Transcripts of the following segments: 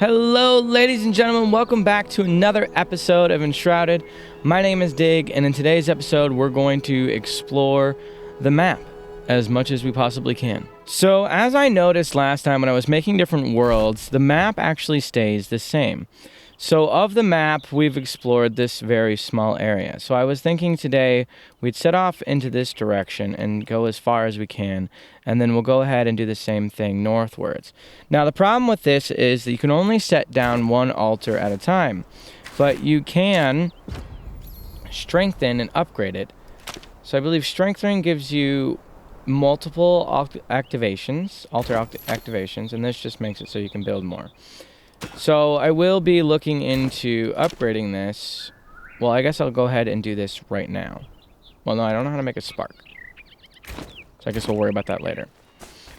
Hello, ladies and gentlemen. Welcome back to another episode of Enshrouded. My name is Dig, and in today's episode, we're going to explore the map as much as we possibly can. So, as I noticed last time when I was making different worlds, the map actually stays the same. So, of the map, we've explored this very small area. So, I was thinking today we'd set off into this direction and go as far as we can, and then we'll go ahead and do the same thing northwards. Now, the problem with this is that you can only set down one altar at a time, but you can strengthen and upgrade it. So, I believe strengthening gives you multiple altar activations, and this just makes it so you can build more. So I will be looking into upgrading this. Well, I guess I'll go ahead and do this right now. Well, no, I don't know how to make a spark. So I guess we'll worry about that later.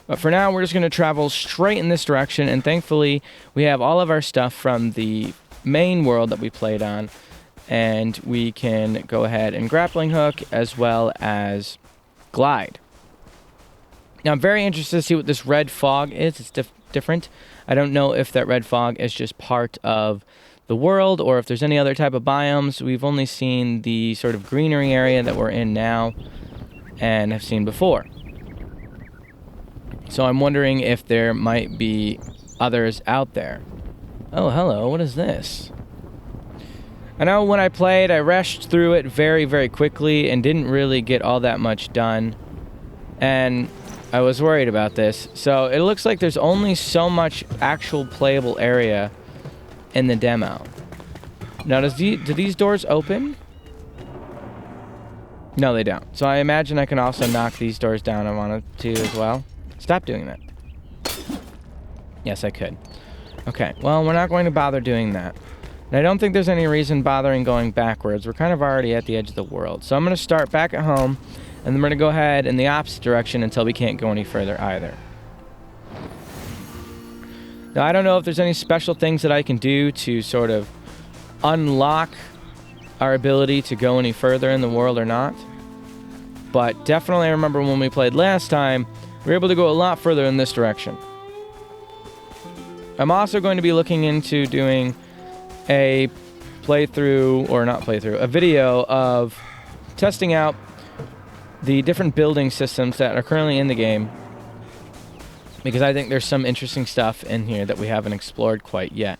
But for now, we're just going to travel straight in this direction. And thankfully, we have all of our stuff from the main world that we played on. And we can go ahead and grappling hook as well as glide. Now, I'm very interested to see what this red fog is. It's different. I don't know if that red fog is just part of the world or if there's any other type of biomes. We've only seen the sort of greenery area that we're in now and have seen before. So I'm wondering if there might be others out there. Oh, hello. What is this? I know when I played, I rushed through it very, very quickly and didn't really get all that much done. And I was worried about this. So it looks like there's only so much actual playable area in the demo. Now, do these doors open? No, they don't. So I imagine I can also knock these doors down if I wanted to as well. Stop doing that. Yes, I could. Okay, well, we're not going to bother doing that. And I don't think there's any reason bothering going backwards. We're kind of already at the edge of the world. So I'm going to start back at home. And then we're going to go ahead in the opposite direction until we can't go any further either. Now, I don't know if there's any special things that I can do to sort of unlock our ability to go any further in the world or not. But definitely I remember when we played last time, we were able to go a lot further in this direction. I'm also going to be looking into doing a a video of testing out the different building systems that are currently in the game, because I think there's some interesting stuff in here that we haven't explored quite yet.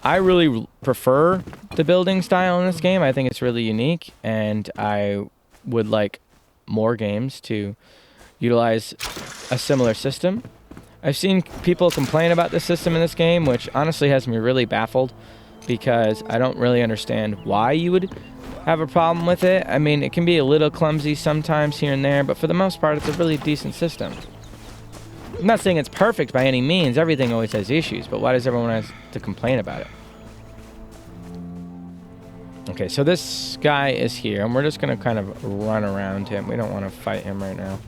I really prefer the building style in this game. I think it's really unique, and I would like more games to utilize a similar system. I've seen people complain about the system in this game, which honestly has me really baffled, because I don't really understand why you would have a problem with it. I mean, it can be a little clumsy sometimes here and there, but for the most part, it's a really decent system. I'm not saying it's perfect by any means. Everything always has issues, but why does everyone have to complain about it? Okay, so this guy is here, and we're just going to kind of run around him. We don't want to fight him right now.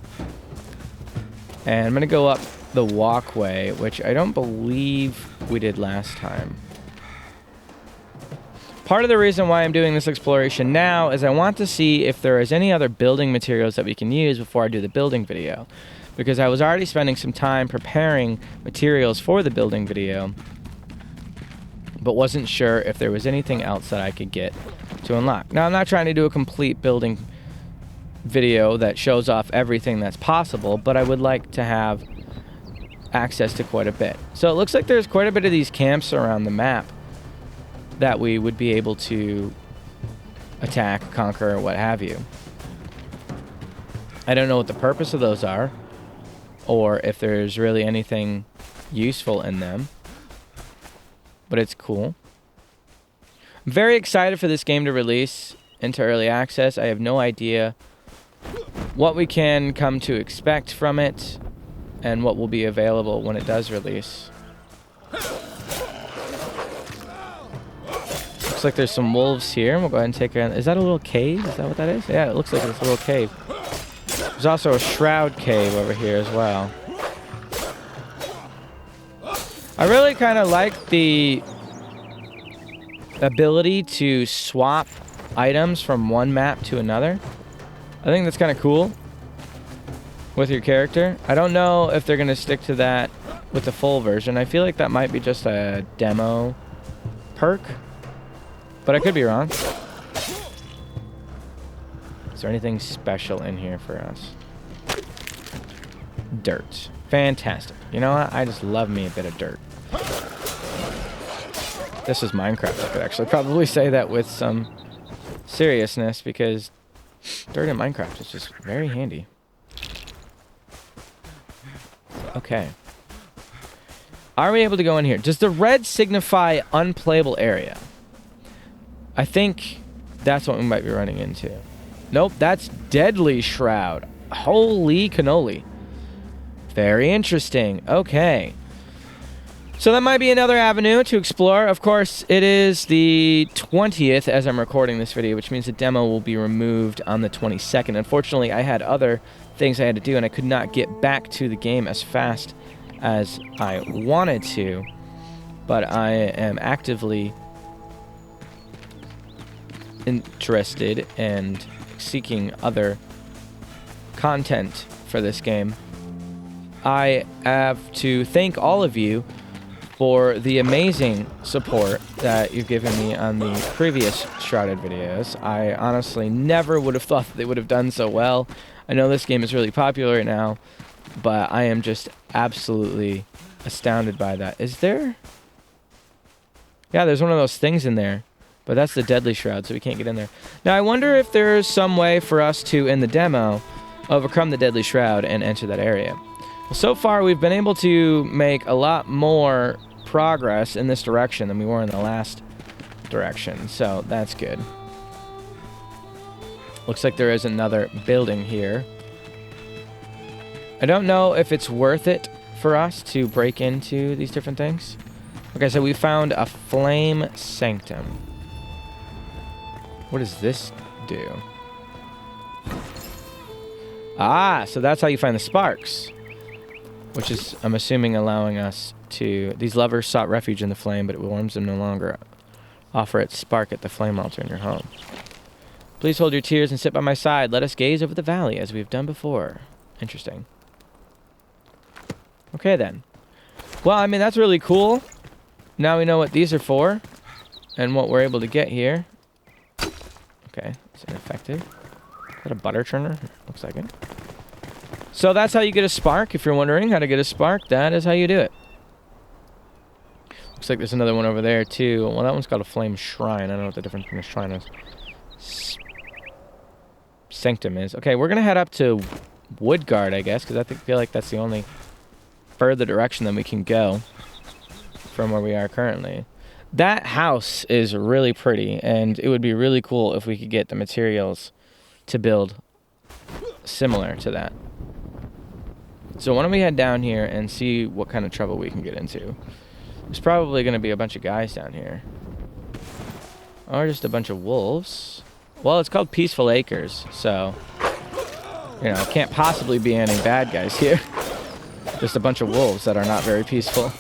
And I'm going to go up the walkway, which I don't believe we did last time. Part of the reason why I'm doing this exploration now is I want to see if there is any other building materials that we can use before I do the building video. Because I was already spending some time preparing materials for the building video, but wasn't sure if there was anything else that I could get to unlock. Now, I'm not trying to do a complete building video that shows off everything that's possible, but I would like to have access to quite a bit. So it looks like there's quite a bit of these camps around the map that we would be able to attack, conquer, or what have you. I don't know what the purpose of those are, or if there's really anything useful in them, but it's cool. I'm very excited for this game to release into early access. I have no idea what we can come to expect from it and what will be available when it does release. Looks like there's some wolves here. We'll go ahead and take a... Is that a little cave? Is that what that is? Yeah, it looks like it's a little cave. There's also a shroud cave over here as well. I really kind of like the ability to swap items from one map to another. I think that's kind of cool with your character. I don't know if they're going to stick to that with the full version. I feel like that might be just a demo perk, but I could be wrong. Is there anything special in here for us? Dirt. Fantastic. You know what? I just love me a bit of dirt. This is Minecraft. I could actually probably say that with some seriousness, because dirt in Minecraft is just very handy. Okay. Are we able to go in here? Does the red signify unplayable area? I think that's what we might be running into. Nope, that's deadly shroud. Holy cannoli. Very interesting. Okay. So that might be another avenue to explore. Of course, it is the 20th as I'm recording this video, which means the demo will be removed on the 22nd. Unfortunately, I had other things I had to do, and I could not get back to the game as fast as I wanted to. But I am actively interested and seeking other content for this game. I have to thank all of you for the amazing support that you've given me on the previous Shrouded videos. I honestly never would have thought that they would have done so well. I know this game is really popular right now, but I am just absolutely astounded by that. Is there? Yeah, there's one of those things in there, but that's the deadly shroud, so we can't get in there. Now, I wonder if there's some way for us to, in the demo, overcome the deadly shroud and enter that area. Well, so far, we've been able to make a lot more progress in this direction than we were in the last direction, so that's good. Looks like there is another building here. I don't know if it's worth it for us to break into these different things. Okay, so we found a flame sanctum. What does this do? Ah, so that's how you find the sparks. Which is, I'm assuming, allowing us to... These lovers sought refuge in the flame, but it warms them no longer. Offer its spark at the flame altar in your home. Please hold your tears and sit by my side. Let us gaze over the valley as we have done before. Interesting. Okay, then. Well, I mean, that's really cool. Now we know what these are for and what we're able to get here. Okay, is it effective? Is that a butter churner? Looks like it. So that's how you get a spark. If you're wondering how to get a spark, that is how you do it. Looks like there's another one over there, too. Well, that one's called a flame shrine. I don't know what the difference between a shrine is. Sanctum is. Okay, we're going to head up to Woodguard, I guess, because I feel like that's the only further direction that we can go from where we are currently. That house is really pretty, and it would be really cool if we could get the materials to build similar to that. So why don't we head down here and see what kind of trouble we can get into. There's probably going to be a bunch of guys down here. Or just a bunch of wolves. Well, it's called Peaceful Acres, so... You know, it can't possibly be any bad guys here. Just a bunch of wolves that are not very peaceful.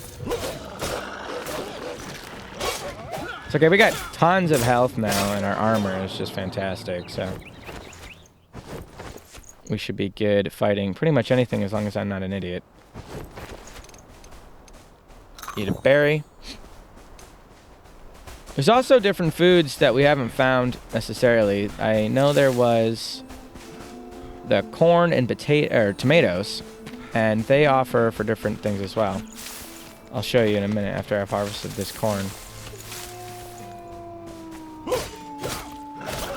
It's okay, we got tons of health now, and our armor is just fantastic, so... We should be good at fighting pretty much anything as long as I'm not an idiot. Eat a berry. There's also different foods that we haven't found necessarily. I know there was the corn and tomatoes, and they offer for different things as well. I'll show you in a minute after I've harvested this corn.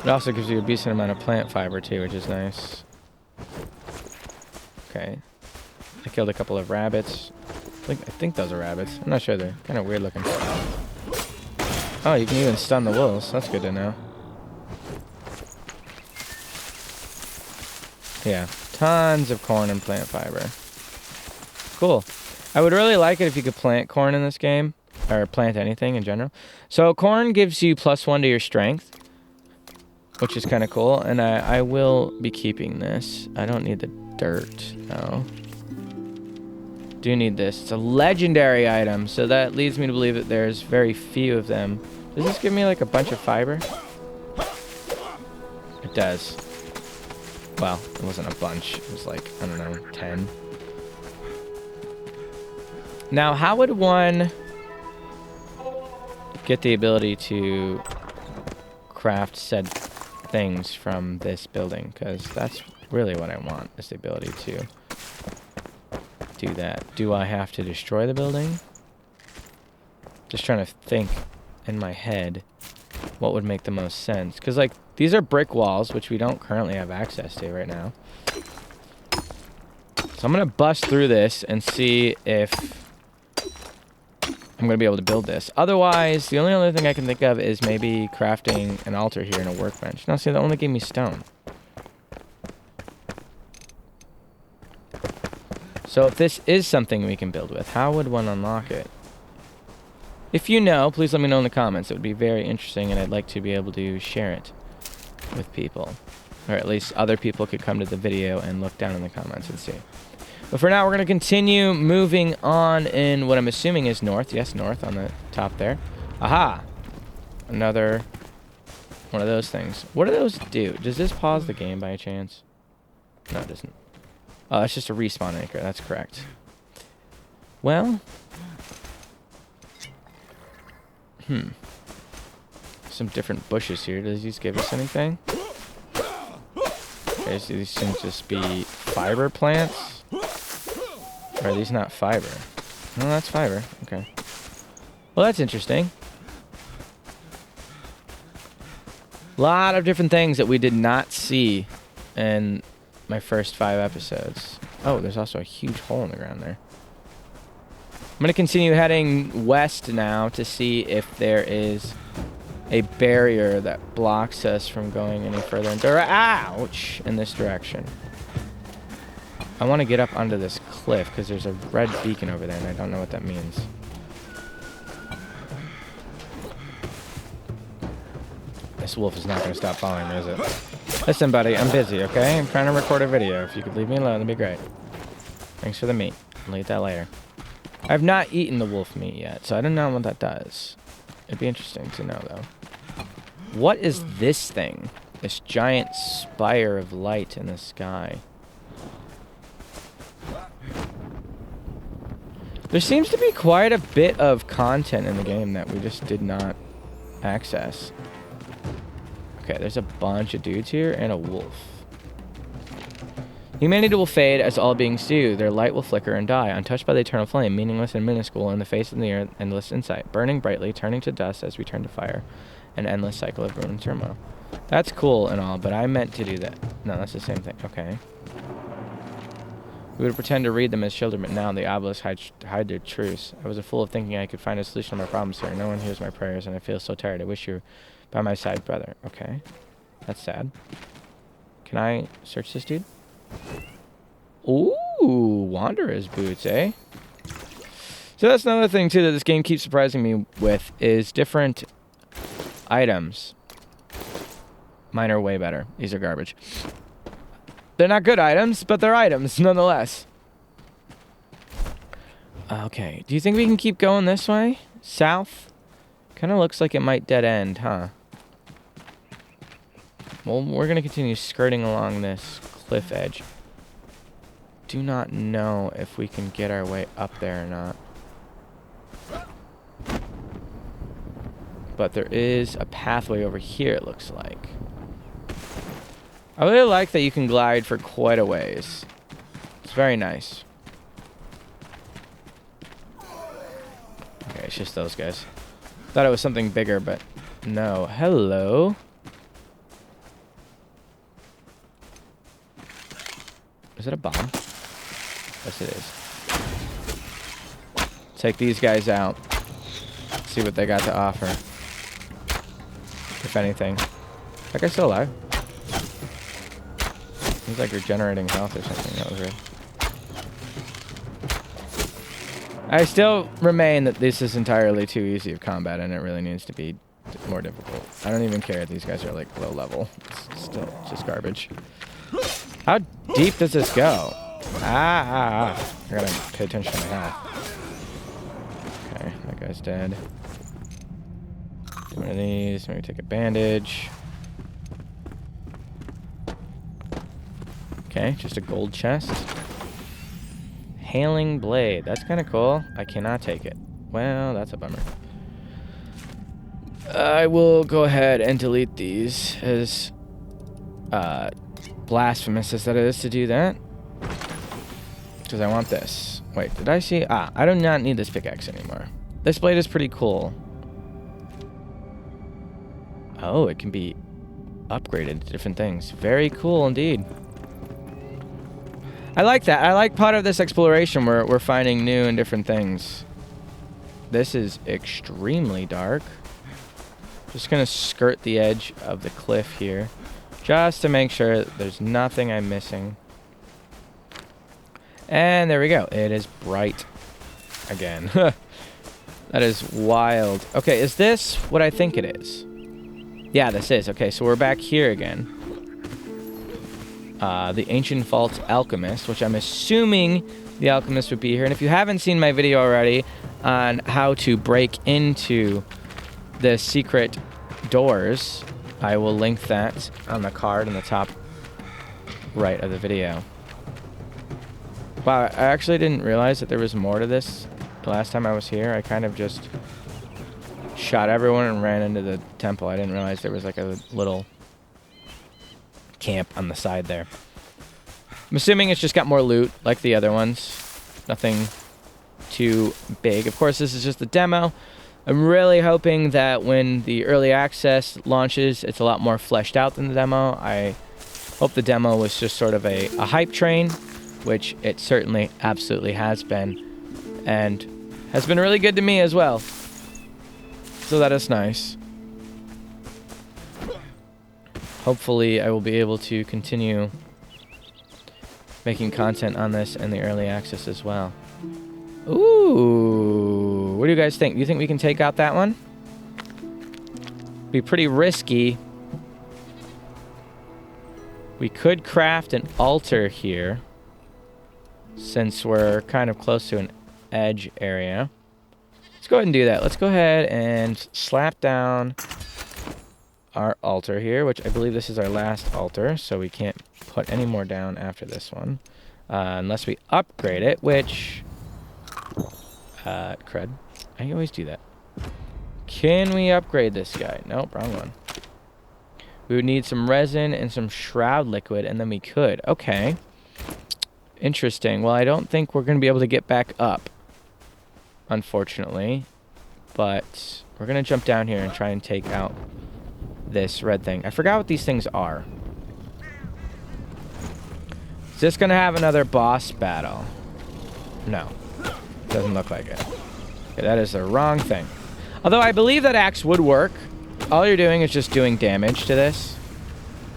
It also gives you a decent amount of plant fiber too, which is nice. Okay. I killed a couple of rabbits. I think those are rabbits. I'm not sure. They're kind of weird looking. Oh, you can even stun the wolves. That's good to know. Yeah. Tons of corn and plant fiber. Cool. I would really like it if you could plant corn in this game. Or plant anything in general. So corn gives you +1 to your strength. Which is kind of cool. And I will be keeping this. I don't need the dirt. No. Do need this. It's a legendary item. So that leads me to believe that there's very few of them. Does this give me like a bunch of fiber? It does. Well, it wasn't a bunch. It was like, I don't know, 10. Now, how would one get the ability to craft said things from this building? Because that's really what I want, is the ability to do that. Do I have to destroy the building? Just trying to think in my head what would make the most sense. Because, like, these are brick walls, which we don't currently have access to right now. So I'm going to bust through this and see if I'm going to be able to build this. Otherwise, the only other thing I can think of is maybe crafting an altar here and a workbench. No, see, that only gave me stone. So if this is something we can build with, how would one unlock it? If you know, please let me know in the comments. It would be very interesting, and I'd like to be able to share it with people. Or at least other people could come to the video and look down in the comments and see. But for now, we're going to continue moving on in what I'm assuming is north. Yes, north on the top there. Aha! Another one of those things. What do those do? Does this pause the game by chance? No, it doesn't. Oh, that's just a respawn anchor. That's correct. Well. Some different bushes here. Does these give us anything? Okay, so these things just be fiber plants? Or are these not fiber? No, that's fiber. Okay. Well, that's interesting. A lot of different things that we did not see in my first 5 episodes. Oh, there's also a huge hole in the ground there. I'm going to continue heading west now to see if there is a barrier that blocks us from going any further in this direction. I want to get up onto this cliff because there's a red beacon over there and I don't know what that means. This wolf is not going to stop following me, is it? Listen, buddy, I'm busy, okay? I'm trying to record a video. If you could leave me alone, that'd be great. Thanks for the meat. I'll eat that later. I've not eaten the wolf meat yet, so I don't know what that does. It'd be interesting to know, though. What is this thing? This giant spire of light in the sky. There seems to be quite a bit of content in the game that we just did not access. Okay, there's a bunch of dudes here and a wolf. Humanity will fade as all beings do. Their light will flicker and die, untouched by the eternal flame, meaningless and minuscule in the face of the earth, endless insight, burning brightly, turning to dust as we turn to fire, an endless cycle of ruin and turmoil. That's cool and all, but I meant to do that. No, that's the same thing. Okay. We would pretend to read them as children, but now the obelisks hide their truths. I was a fool of thinking I could find a solution to my problems here. No one hears my prayers, and I feel so tired. I wish you were by my side, brother. Okay. That's sad. Can I search this dude? Ooh, Wanderer's boots, eh? So that's another thing, too, that this game keeps surprising me with, is different items. Mine are way better. These are garbage. They're not good items, but they're items, nonetheless. Okay, do you think we can keep going this way? South? Kind of looks like it might dead end, huh? Well, we're going to continue skirting along this cliff edge. Do not know if we can get our way up there or not. But there is a pathway over here, it looks like. I really like that you can glide for quite a ways. It's very nice. Okay, it's just those guys. Thought it was something bigger, but no. Hello. Is it a bomb? Yes, it is. Take these guys out. See what they got to offer. If anything. That guy's still alive. He's like regenerating health or something. That was weird. I still remain that this is entirely too easy of combat and it really needs to be more difficult. I don't even care if these guys are like low level. It's still just garbage. How deep does this go? I gotta pay attention to my health. Okay, that guy's dead. Do one of these. Maybe take a bandage. Okay, just a gold chest. Impaling blade. That's kind of cool. I cannot take it. Well, that's a bummer. I will go ahead and delete these, as blasphemous as that is to do that. Because I want this. Wait, did I see? I do not need this pickaxe anymore. This blade is pretty cool. Oh, it can be upgraded to different things. Very cool indeed. I like that. I like part of this exploration where we're finding new and different things. This is extremely dark. Just gonna skirt the edge of the cliff here, just to make sure there's nothing I'm missing. And there we go. It is bright again. That is wild. Okay, is this what I think it is? Yeah, this is. Okay, so we're back here again. The Ancient Vault Alchemist, which I'm assuming the alchemist would be here. And if you haven't seen my video already on how to break into the secret doors, I will link that on the card in the top right of the video. Wow, I actually didn't realize that there was more to this the last time I was here. I kind of just shot everyone and ran into the temple. I didn't realize there was like a little camp on the side there. I'm assuming it's just got more loot like the other ones. Nothing too big. Of course, this is just a demo. I'm really hoping that when the early access launches, it's a lot more fleshed out than the demo. I hope the demo was just sort of a hype train, which it certainly absolutely has been, and has been really good to me as well. So that is nice. Hopefully I will be able to continue making content on this in the early access as well. Ooh, what do you guys think? Do you think we can take out that one? Be pretty risky. We could craft an altar here, since we're kind of close to an edge area. Let's go ahead and do that. Let's go ahead and slap down our altar here, which I believe this is our last altar, so we can't put any more down after this one. Unless we upgrade it, which... crud. I always do that. Can we upgrade this guy? Nope, wrong one. We would need some resin and some shroud liquid, and then we could. Okay. Interesting. Well, I don't think we're going to be able to get back up, unfortunately. But we're going to jump down here and try and take out this red thing. I forgot what these things are. Is this going to have another boss battle? No. Doesn't look like it. Okay, that is the wrong thing. Although I believe that axe would work. All you're doing is just doing damage to this.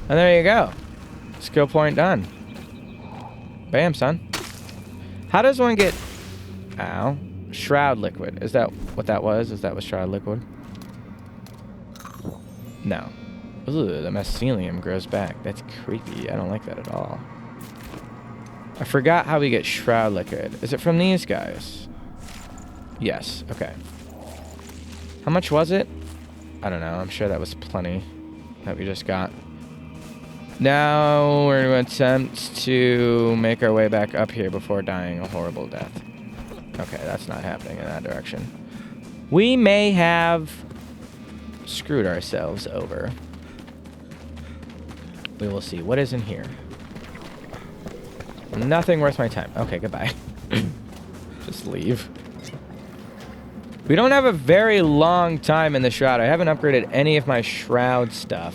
And there you go. Skill point done. Bam, son. How does one get... Ow. Shroud liquid. Is that what that was? Is that what shroud liquid? No. Ooh, the mycelium grows back. That's creepy. I don't like that at all. I forgot how we get shroud liquid. Is it from these guys? Yes. Okay. How much was it? I don't know. I'm sure that was plenty that we just got. Now we're going to attempt to make our way back up here before dying a horrible death. Okay, that's not happening in that direction. We may have screwed ourselves over. We will see. What is in here? Nothing worth my time. Okay, goodbye. Just leave. We don't have a very long time in the shroud. I haven't upgraded any of my shroud stuff,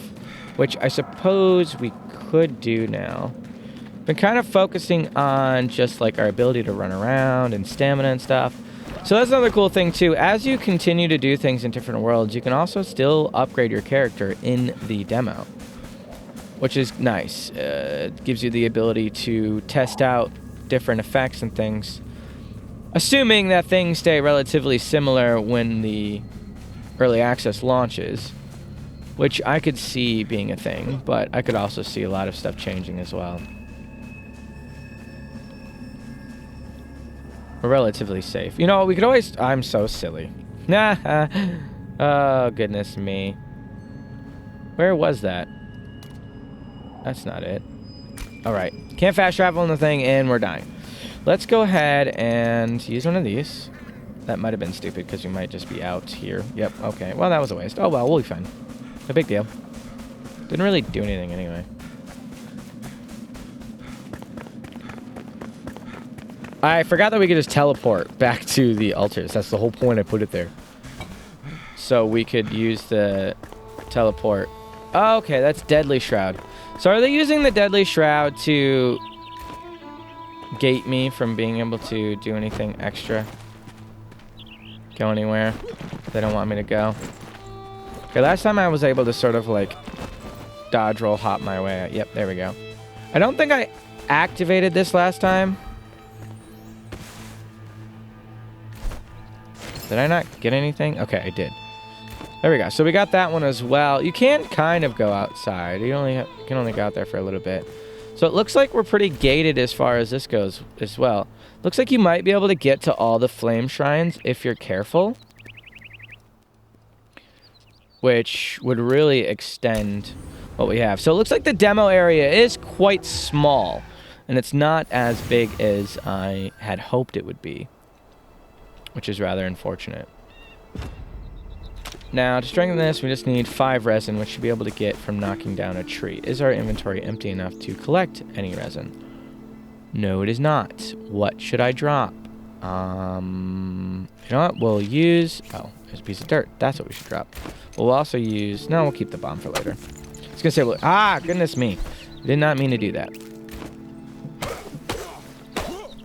which I suppose we could do now. Been kind of focusing on just like our ability to run around and stamina and stuff. So that's another cool thing too. As you continue to do things in different worlds, you can also still upgrade your character in the demo, which is nice. It gives you the ability to test out different effects and things, assuming that things stay relatively similar when the early access launches, which I could see being a thing, but I could also see a lot of stuff changing as well. We're relatively safe. You know, we could always... I'm so silly. Oh, goodness me. Where was that? That's not it. Alright. Can't fast travel on the thing, and we're dying. Let's go ahead and use one of these. That might have been stupid because we might just be out here. Yep, okay. Well, that was a waste. Oh, well, we'll be fine. No big deal. Didn't really do anything anyway. I forgot that we could just teleport back to the altars. That's the whole point I put it there. So we could use the teleport. Oh, okay, that's Deadly Shroud. So are they using the Deadly Shroud to gate me from being able to do anything extra? Go anywhere they don't want me to go? Okay, last time I was able to sort of like dodge roll hop my way out. Yep, there we go. I don't think I activated this last time. Did I not get anything? Okay, I did. There we go. So we got that one as well. You can kind of go outside. You can only go out there for a little bit. So it looks like we're pretty gated as far as this goes as well. Looks like you might be able to get to all the flame shrines if you're careful, which would really extend what we have. So it looks like the demo area is quite small, and it's not as big as I had hoped it would be, which is rather unfortunate. Now, to strengthen this, we just need 5 resin, which should be able to get from knocking down a tree. Is our inventory empty enough to collect any resin? No, it is not. What should I drop? You know what? We'll use... Oh, there's a piece of dirt. That's what we should drop. We'll also use... No, we'll keep the bomb for later. I was going to say... Well, ah, goodness me. Did not mean to do that.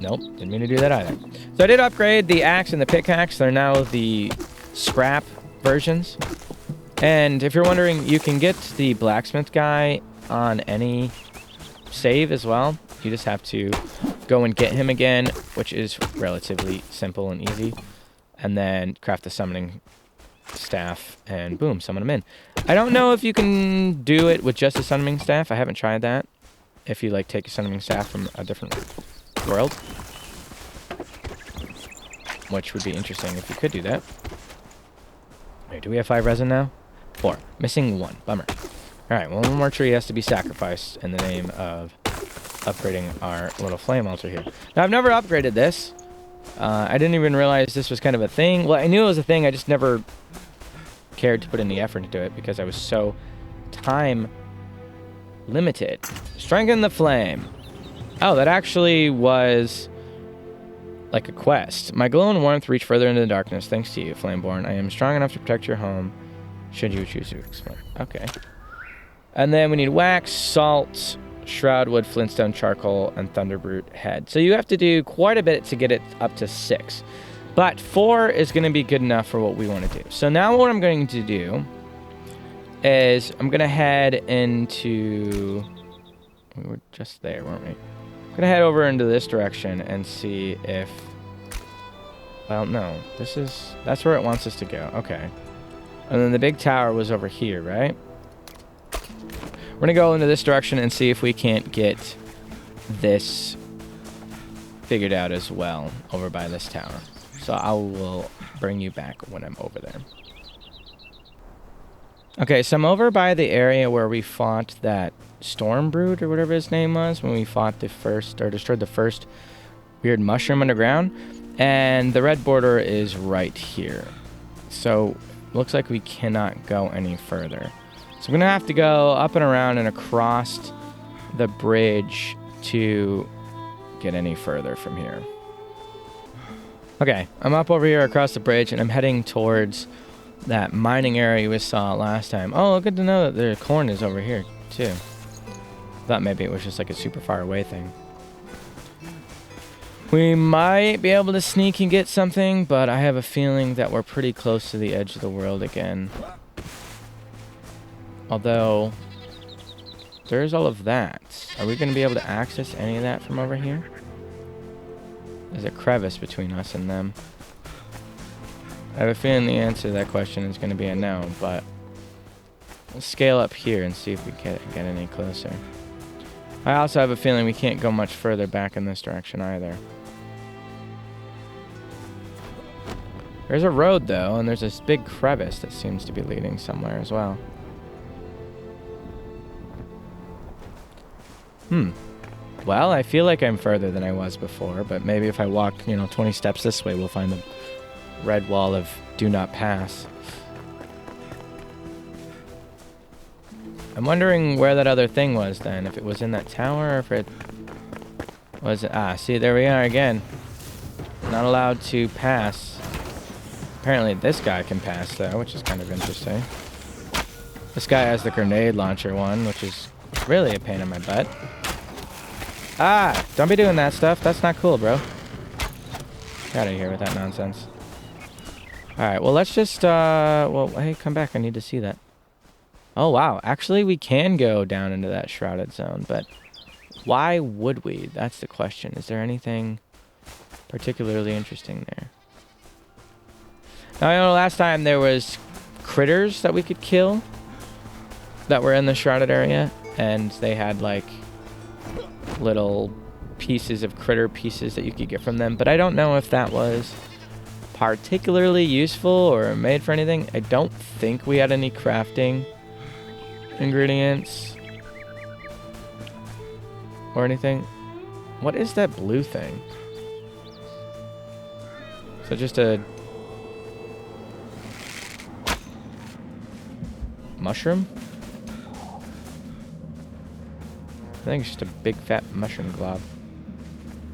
Nope, didn't mean to do that either. So I did upgrade the axe and the pickaxe. They're now the scrap versions. And if you're wondering, you can get the blacksmith guy on any save as well. You just have to go and get him again, which is relatively simple and easy. And then craft the summoning staff and boom, summon him in. I don't know if you can do it with just a summoning staff. I haven't tried that. If you like take a summoning staff from a different world, which would be interesting if you could do that. Wait, do we have 5 resin now? 4. Missing 1. Bummer. Alright, well, one more tree has to be sacrificed in the name of upgrading our little flame altar here. Now, I've never upgraded this. I didn't even realize this was kind of a thing. Well, I knew it was a thing. I just never cared to put in the effort into it because I was so time limited. Strengthen the flame. Oh, that actually was like a quest. My glow and warmth reach further into the darkness thanks to you, Flameborn. I am strong enough to protect your home should you choose to explore. Okay. And then we need wax, salt, shroud wood, flintstone, charcoal, and thunderbrute head. So you have to do quite a bit to get it up to 6. But 4 is going to be good enough for what we want to do. So now what I'm going to do is I'm going to head into... We were just there, weren't we? I'm going to head over into this direction and see if... Well, no. That's where it wants us to go. Okay. And then the big tower was over here, right? We're going to go into this direction and see if we can't get this figured out as well over by this tower. So I will bring you back when I'm over there. Okay, so I'm over by the area where we fought that storm brood or whatever his name was when we fought the first, or destroyed the first weird mushroom underground. And the red border is right here. So looks like we cannot go any further. So we're going to have to go up and around and across the bridge to get any further from here. Okay, I'm up over here across the bridge and I'm heading towards that mining area we saw last time. Oh, good to know that the corn is over here too. Thought maybe it was just like a super far away thing. We might be able to sneak and get something, but I have a feeling that we're pretty close to the edge of the world again. Although, there's all of that. Are we going to be able to access any of that from over here? There's a crevice between us and them. I have a feeling the answer to that question is going to be a no, but we'll scale up here and see if we can get any closer. I also have a feeling we can't go much further back in this direction either. There's a road, though, and there's this big crevice that seems to be leading somewhere as well. Well, I feel like I'm further than I was before, but maybe if I walk, 20 steps this way, we'll find the red wall of do not pass. I'm wondering where that other thing was then, if it was in that tower or if it was... Ah, see, there we are again. Not allowed to pass. Apparently this guy can pass though, which is kind of interesting. This guy has the grenade launcher one, which is really a pain in my butt. Ah, don't be doing that stuff. That's not cool, bro. Get out of here with that nonsense. Alright, well, let's just, well, hey, come back. I need to see that. Oh, wow. Actually, we can go down into that shrouded zone, but why would we? That's the question. Is there anything particularly interesting there? Now, I know last time there was critters that we could kill that were in the shrouded area, and they had, like, little pieces of critter pieces that you could get from them, but I don't know if that was particularly useful or made for anything. I don't think we had any crafting ingredients or anything. What is that blue thing? So just a mushroom? I think it's just a big fat mushroom glob.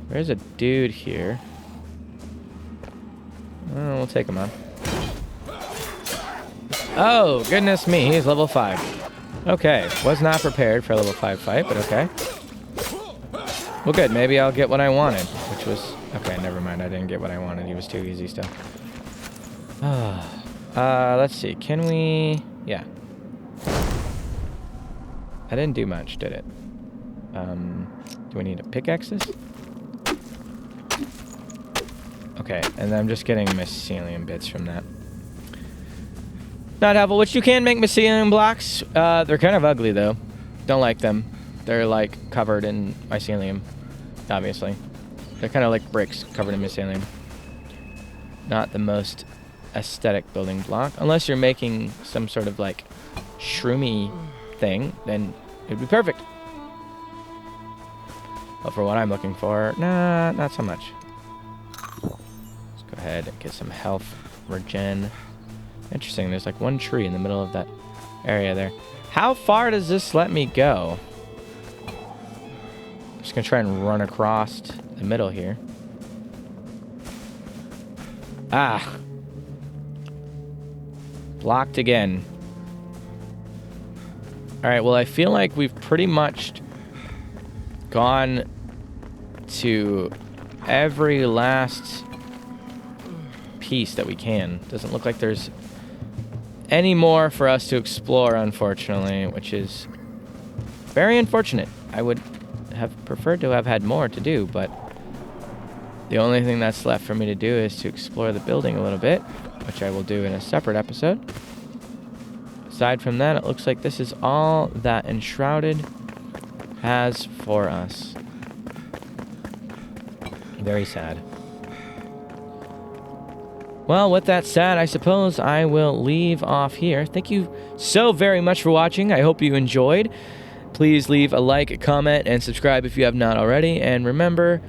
There's a dude here. Oh, we'll take him on. Oh, goodness me, he's level 5. Okay, was not prepared for a level 5 fight, but okay. Well, good, maybe I'll get what I wanted, which was... Okay, never mind, I didn't get what I wanted. He was too easy still. Let's see, can we... Yeah. I didn't do much, did it? Do we need to pickaxe this? Okay, and I'm just getting mycelium bits from that. Not helpful, which you can make mycelium blocks. They're kind of ugly, though. Don't like them. They're, like, covered in mycelium, obviously. They're kind of like bricks covered in mycelium. Not the most aesthetic building block. Unless you're making some sort of, like, shroomy thing, then it'd be perfect. But for what I'm looking for, nah, not so much. Let's go ahead and get some health regen. Interesting, there's like one tree in the middle of that area there. How far does this let me go? I'm just gonna try and run across the middle here. Ah! Blocked again. Alright, well I feel like we've pretty much gone to every last piece that we can. Doesn't look like there's any more for us to explore, unfortunately, which is very unfortunate. I would have preferred to have had more to do, but the only thing that's left for me to do is to explore the building a little bit, which I will do in a separate episode. Aside from that, it looks like this is all that Enshrouded has for us. Very sad. Well, with that said, I suppose I will leave off here. Thank you so very much for watching. I hope you enjoyed. Please leave a like, a comment, and subscribe if you have not already. And remember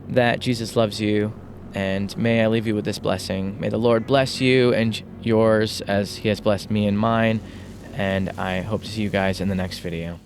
that Jesus loves you. And may I leave you with this blessing. May the Lord bless you and yours as he has blessed me and mine. And I hope to see you guys in the next video.